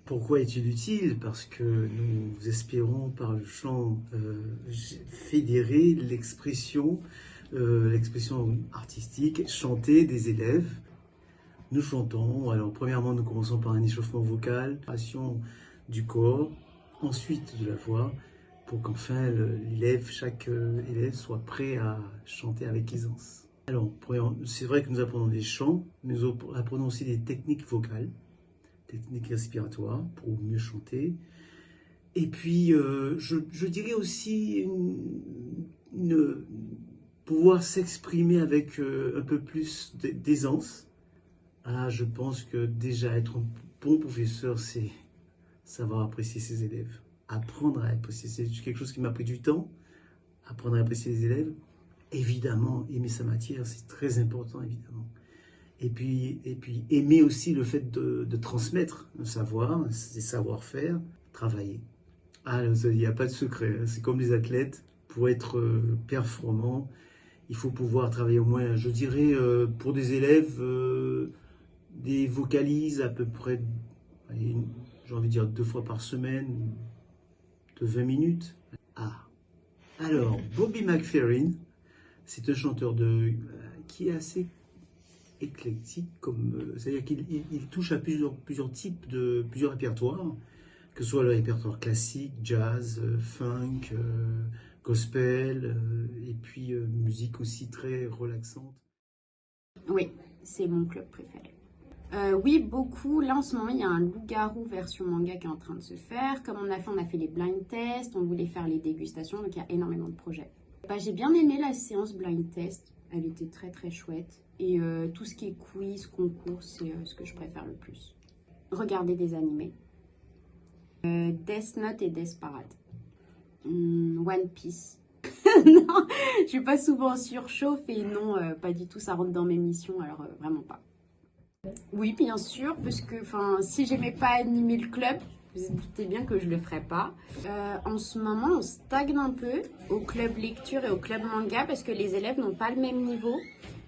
Pourquoi est-il utile? Parce que nous espérons par le chant fédérer l'expression artistique chantée des élèves. Nous chantons, alors premièrement nous commençons par un échauffement vocal, préparation du corps, ensuite de la voix, pour qu'enfin chaque élève soit prêt à chanter avec aisance. Alors, c'est vrai que nous apprenons des chants, mais nous apprenons aussi des techniques vocales, techniques respiratoires pour mieux chanter. Et puis, je dirais aussi pouvoir s'exprimer avec un peu plus d'aisance. Ah, je pense que déjà être un bon professeur, c'est savoir apprécier ses élèves. Apprendre à apprécier, c'est quelque chose qui m'a pris du temps. Apprendre à apprécier les élèves. Évidemment, aimer sa matière, c'est très important, évidemment. Et puis aimer aussi le fait de transmettre le savoir, ses savoir-faire, travailler. Ah, il n'y a pas de secret, c'est comme les athlètes. Pour être performant, il faut pouvoir travailler au moins, je dirais, pour des élèves, des vocalises à peu près, j'ai envie de dire 2 fois par semaine, de 20 minutes. Ah, alors, Bobby McFerrin, c'est un chanteur qui est assez éclectique, c'est-à-dire qu'il touche à plusieurs types plusieurs répertoires, que ce soit le répertoire classique, jazz, funk, gospel, et puis musique aussi très relaxante. Oui, c'est mon club préféré. Oui, beaucoup. Là, en ce moment, il y a un loup-garou version manga qui est en train de se faire. Comme on a fait les blind tests, on voulait faire les dégustations, donc il y a énormément de projets. J'ai bien aimé la séance blind test. Elle était très très chouette. Et tout ce qui est quiz, concours, c'est ce que je préfère le plus. Regarder des animés. Death Note et Death Parade. One Piece. Non, je suis pas souvent surchauffe et non, pas du tout, ça rentre dans mes missions, alors vraiment pas. Oui, bien sûr, parce que si j'aimais pas animer le club, vous vous doutez bien que je le ferais pas. En ce moment, on stagne un peu au club lecture et au club manga parce que les élèves n'ont pas le même niveau.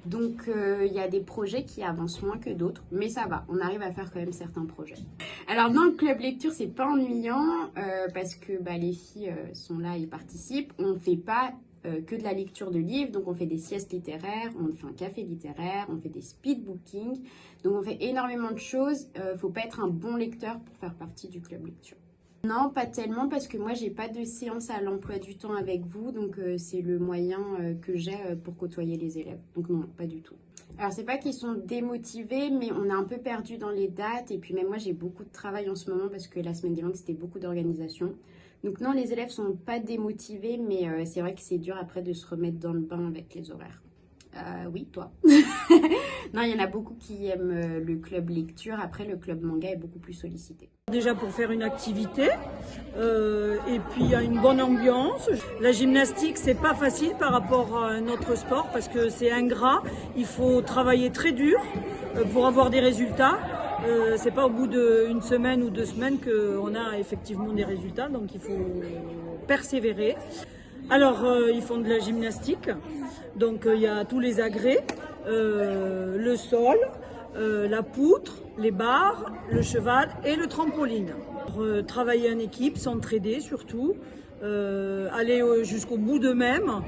Donc, il y a des projets qui avancent moins que d'autres, mais ça va, on arrive à faire quand même certains projets. Alors, dans le club lecture, c'est pas ennuyant parce que les filles sont là et participent. On ne fait pas que de la lecture de livres, donc on fait des siestes littéraires, on fait un café littéraire, on fait des speed bookings, donc on fait énormément de choses. Faut pas être un bon lecteur pour faire partie du club lecture. Non, pas tellement, parce que moi j'ai pas de séance à l'emploi du temps avec vous, donc c'est le moyen que j'ai pour côtoyer les élèves. Donc non, pas du tout. Alors c'est pas qu'ils sont démotivés, mais on a un peu perdu dans les dates, et puis même moi j'ai beaucoup de travail en ce moment parce que la semaine des langues c'était beaucoup d'organisation. Donc non, les élèves sont pas démotivés, mais c'est vrai que c'est dur après de se remettre dans le bain avec les horaires. Oui, toi. Non, il y en a beaucoup qui aiment le club lecture. Après, le club manga est beaucoup plus sollicité. Déjà pour faire une activité, et puis il y a une bonne ambiance. La gymnastique, c'est pas facile par rapport à notre sport parce que c'est ingrat. Il faut travailler très dur pour avoir des résultats. C'est pas au bout d'une semaine ou 2 semaines qu'on a effectivement des résultats, donc il faut persévérer. Alors, ils font de la gymnastique, donc il y a tous les agrès, le sol, la poutre, les barres, le cheval et le trampoline. Travailler en équipe, s'entraider surtout, aller jusqu'au bout d'eux-mêmes,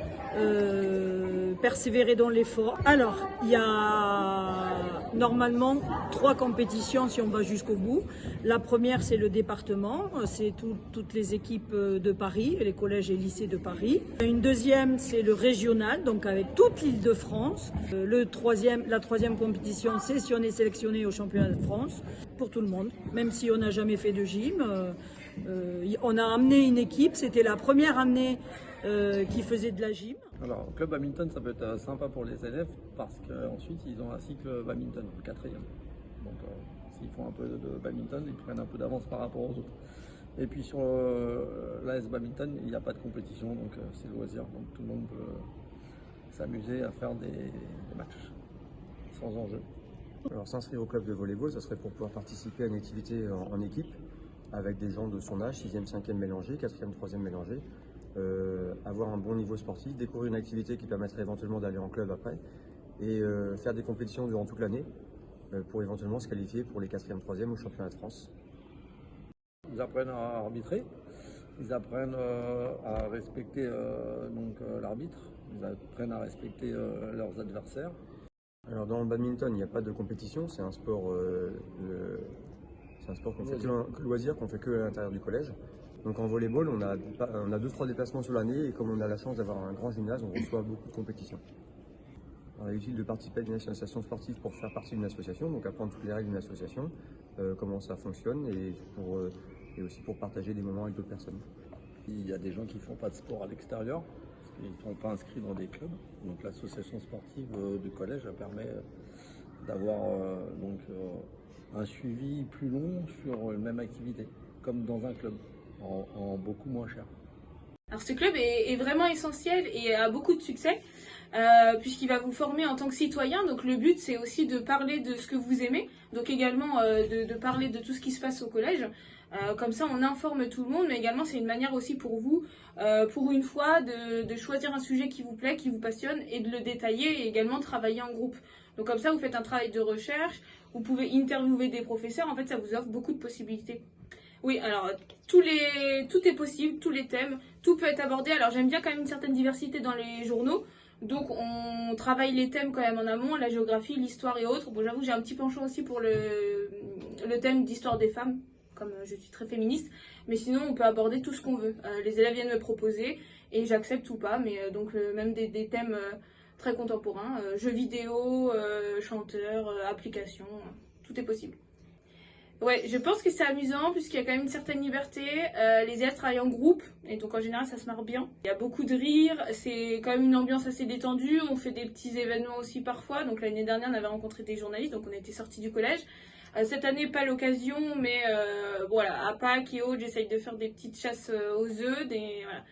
persévérer dans l'effort. Alors, il y a normalement 3 compétitions si on va jusqu'au bout. La première, c'est le département, c'est toutes les équipes de Paris, les collèges et lycées de Paris. Une deuxième, c'est le régional, donc avec toute l'Île-de-France. La troisième compétition, c'est si on est sélectionné au championnat de France, pour tout le monde, même si on n'a jamais fait de gym. On a amené une équipe, c'était la première année qui faisait de la gym. Alors, le club badminton, ça peut être sympa pour les élèves parce qu'ensuite, ils ont un cycle badminton, le 4e. Donc, s'ils font un peu de badminton, ils prennent un peu d'avance par rapport aux autres. Et puis, sur l'AS badminton, il n'y a pas de compétition, donc c'est loisir. Donc, tout le monde peut s'amuser à faire des matchs sans enjeu. Alors, s'inscrire au club de volleyball, ça serait pour pouvoir participer à une activité en équipe avec des gens de son âge, 6e, 5e mélangés, 4e, 3e mélangés. Avoir un bon niveau sportif, découvrir une activité qui permettrait éventuellement d'aller en club après et faire des compétitions durant toute l'année pour éventuellement se qualifier pour les 4e, 3e au championnat de France. Ils apprennent à arbitrer, ils apprennent à respecter l'arbitre, ils apprennent à respecter leurs adversaires. Alors dans le badminton, il n'y a pas de compétition, c'est un sport, qu'on fait que loisir, qu'on fait que à l'intérieur du collège. Donc en volleyball, on a 2-3 déplacements sur l'année et comme on a la chance d'avoir un grand gymnase, on reçoit beaucoup de compétitions. Alors, il est utile de participer à une association sportive pour faire partie d'une association, donc apprendre toutes les règles d'une association, comment ça fonctionne et aussi pour partager des moments avec d'autres personnes. Il y a des gens qui ne font pas de sport à l'extérieur, parce qu'ils ne sont pas inscrits dans des clubs. Donc l'association sportive du collège permet d'avoir un suivi plus long sur une même activité, comme dans un club, en beaucoup moins cher. Alors ce club est vraiment essentiel et a beaucoup de succès puisqu'il va vous former en tant que citoyen. Donc le but c'est aussi de parler de ce que vous aimez, donc également de parler de tout ce qui se passe au collège. Comme ça on informe tout le monde, mais également c'est une manière aussi pour vous, pour une fois, de choisir un sujet qui vous plaît, qui vous passionne et de le détailler et également travailler en groupe. Donc comme ça vous faites un travail de recherche, vous pouvez interviewer des professeurs, en fait ça vous offre beaucoup de possibilités. Oui, alors tout est possible, tous les thèmes, tout peut être abordé. Alors j'aime bien quand même une certaine diversité dans les journaux. Donc on travaille les thèmes quand même en amont, la géographie, l'histoire et autres. Bon, j'avoue que j'ai un petit penchant aussi pour le thème d'histoire des femmes, comme je suis très féministe. Mais sinon on peut aborder tout ce qu'on veut. Les élèves viennent me proposer et j'accepte ou pas. Mais même des thèmes très contemporains, jeux vidéo, chanteurs, applications, tout est possible. Ouais, je pense que c'est amusant puisqu'il y a quand même une certaine liberté. Les élèves travaillent en groupe et donc en général ça se marre bien. Il y a beaucoup de rire, c'est quand même une ambiance assez détendue. On fait des petits événements aussi parfois. Donc l'année dernière on avait rencontré des journalistes, donc on était sortis du collège. Cette année pas l'occasion, mais voilà, à Pâques et autres, j'essaye de faire des petites chasses aux œufs. Voilà.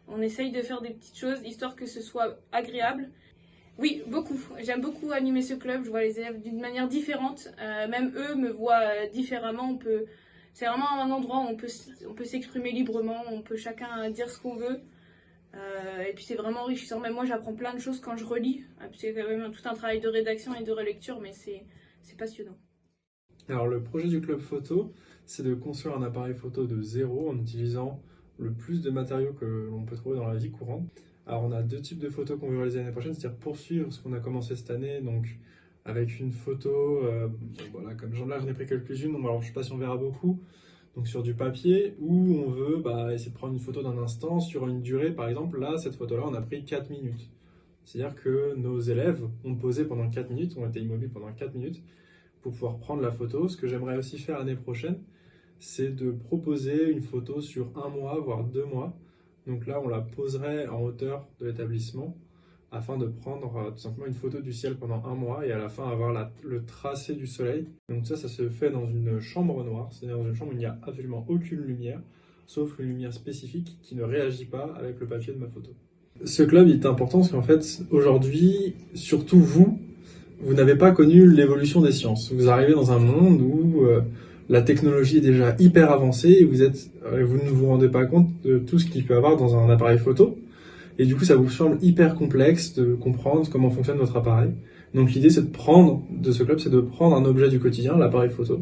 On essaye de faire des petites choses histoire que ce soit agréable. Oui, beaucoup. J'aime beaucoup animer ce club. Je vois les élèves d'une manière différente. Même eux me voient différemment. C'est vraiment un endroit où on peut s'exprimer librement. On peut chacun dire ce qu'on veut. Et puis c'est vraiment enrichissant. Même moi, j'apprends plein de choses quand je relis. C'est quand même tout un travail de rédaction et de relecture, mais c'est passionnant. Alors le projet du club photo, c'est de construire un appareil photo de zéro en utilisant le plus de matériaux que l'on peut trouver dans la vie courante. Alors on a 2 types de photos qu'on veut réaliser l'année prochaine, c'est-à-dire poursuivre ce qu'on a commencé cette année, donc avec une photo, voilà, comme là j'en ai pris quelques-unes, donc alors je ne sais pas si on verra beaucoup, donc sur du papier, où on veut essayer de prendre une photo d'un instant sur une durée, par exemple là, cette photo-là on a pris 4 minutes. C'est-à-dire que nos élèves ont posé pendant 4 minutes, ont été immobiles pendant 4 minutes, pour pouvoir prendre la photo. Ce que j'aimerais aussi faire l'année prochaine, c'est de proposer une photo sur 1 mois, voire 2 mois. Donc là, on la poserait en hauteur de l'établissement afin de prendre tout simplement une photo du ciel pendant 1 mois et à la fin avoir le tracé du soleil. Donc ça se fait dans une chambre noire, c'est-à-dire dans une chambre où il n'y a absolument aucune lumière, sauf une lumière spécifique qui ne réagit pas avec le papier de ma photo. Ce club est important parce qu'en fait, aujourd'hui, surtout vous n'avez pas connu l'évolution des sciences. Vous arrivez dans un monde où la technologie est déjà hyper avancée et vous ne vous rendez pas compte de tout ce qu'il peut y avoir dans un appareil photo. Et du coup, ça vous semble hyper complexe de comprendre comment fonctionne votre appareil. Donc l'idée, c'est de ce club, c'est de prendre un objet du quotidien, l'appareil photo,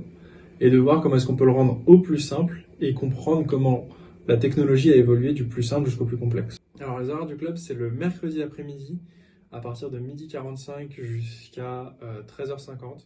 et de voir comment est-ce qu'on peut le rendre au plus simple et comprendre comment la technologie a évolué du plus simple jusqu'au plus complexe. Alors les horaires du club, c'est le mercredi après-midi, à partir de 12h45 jusqu'à 13h50.